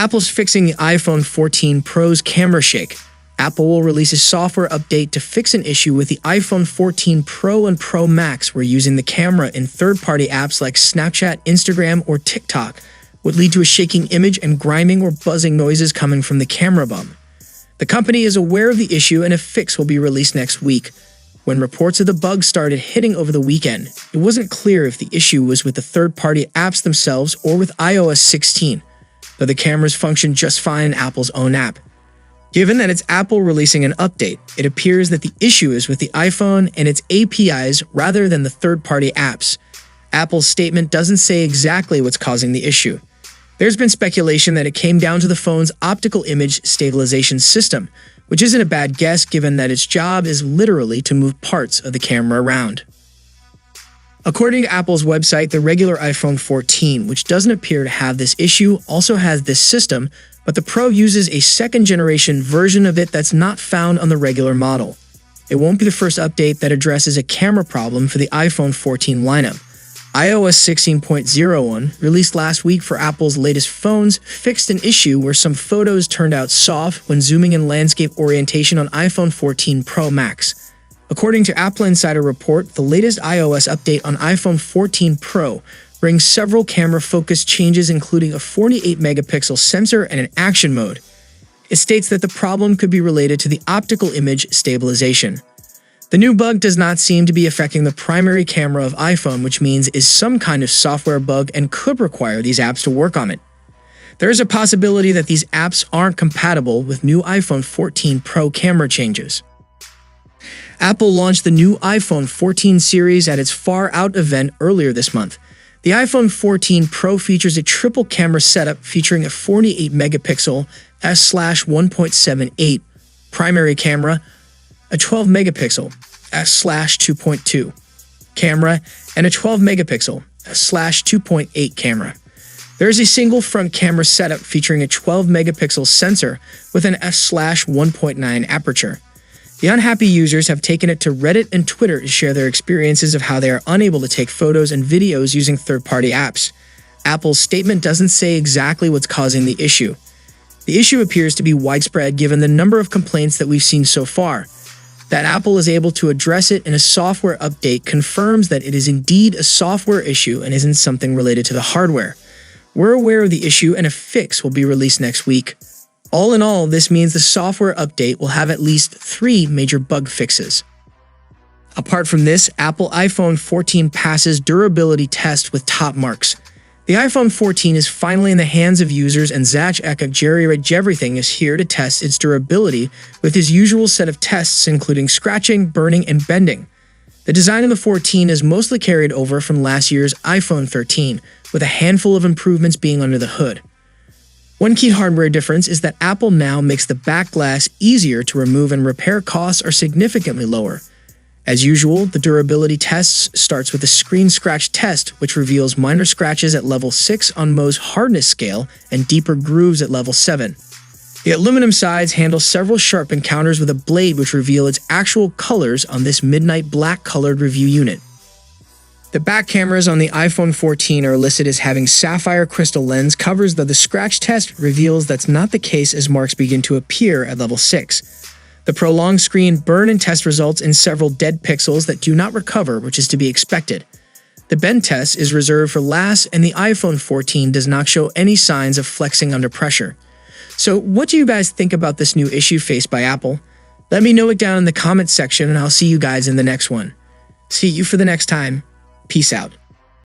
Apple's fixing the iPhone 14 Pro's camera shake. Apple will release a software update to fix an issue with the iPhone 14 Pro and Pro Max where using the camera in third-party apps like Snapchat, Instagram, or TikTok would lead to a shaking image and grinding or buzzing noises coming from the camera bum. The company is aware of the issue and a fix will be released next week. When reports of the bug started hitting over the weekend, it wasn't clear if the issue was with the third-party apps themselves or with iOS 16, though the cameras function just fine in Apple's own app. Given that it's Apple releasing an update, it appears that the issue is with the iPhone and its APIs rather than the third-party apps. Apple's statement doesn't say exactly what's causing the issue. There's been speculation that it came down to the phone's optical image stabilization system, which isn't a bad guess given that its job is literally to move parts of the camera around. According to Apple's website, the regular iPhone 14, which doesn't appear to have this issue, also has this system, but the Pro uses a second-generation version of it that's not found on the regular model. It won't be the first update that addresses a camera problem for the iPhone 14 lineup. iOS 16.01, released last week for Apple's latest phones, fixed an issue where some photos turned out soft when zooming in landscape orientation on iPhone 14 Pro Max. According to Apple Insider Report, the latest iOS update on iPhone 14 Pro brings several camera focus changes including a 48-megapixel sensor and an action mode. It states that the problem could be related to the optical image stabilization. The new bug does not seem to be affecting the primary camera of iPhone, which means it is some kind of software bug and could require these apps to work on it. There is a possibility that these apps aren't compatible with new iPhone 14 Pro camera changes. Apple launched the new iPhone 14 series at its Far Out event earlier this month. The iPhone 14 Pro features a triple camera setup featuring a 48-megapixel f/1.78 primary camera, a 12-megapixel f/2.2 camera, and a 12-megapixel f/2.8 camera. There is a single front camera setup featuring a 12-megapixel sensor with an f/1.9 aperture. The unhappy users have taken it to Reddit and Twitter to share their experiences of how they are unable to take photos and videos using third-party apps. Apple's statement doesn't say exactly what's causing the issue. The issue appears to be widespread given the number of complaints that we've seen so far. That Apple is able to address it in a software update confirms that it is indeed a software issue and isn't something related to the hardware. We're aware of the issue and a fix will be released next week. All in all, this means the software update will have at least 3 major bug fixes. Apart from this, Apple iPhone 14 passes durability test with top marks. The iPhone 14 is finally in the hands of users and Zach Everything is here to test its durability with his usual set of tests including scratching, burning, and bending. The design of the 14 is mostly carried over from last year's iPhone 13, with a handful of improvements being under the hood. One key hardware difference is that Apple now makes the back glass easier to remove and repair costs are significantly lower. As usual, the durability tests starts with a screen scratch test, which reveals minor scratches at level 6 on Mohs hardness scale and deeper grooves at level 7. The aluminum sides handle several sharp encounters with a blade which reveal its actual colors on this midnight black colored review unit. The back cameras on the iPhone 14 are listed as having sapphire crystal lens covers, though the scratch test reveals that's not the case as marks begin to appear at level 6. The prolonged screen burn and test results in several dead pixels that do not recover, which is to be expected. The bend test is reserved for last, and the iPhone 14 does not show any signs of flexing under pressure. So what do you guys think about this new issue faced by Apple? Let me know it down in the comments section, and I'll see you guys in the next one. See you for the next time. Peace out.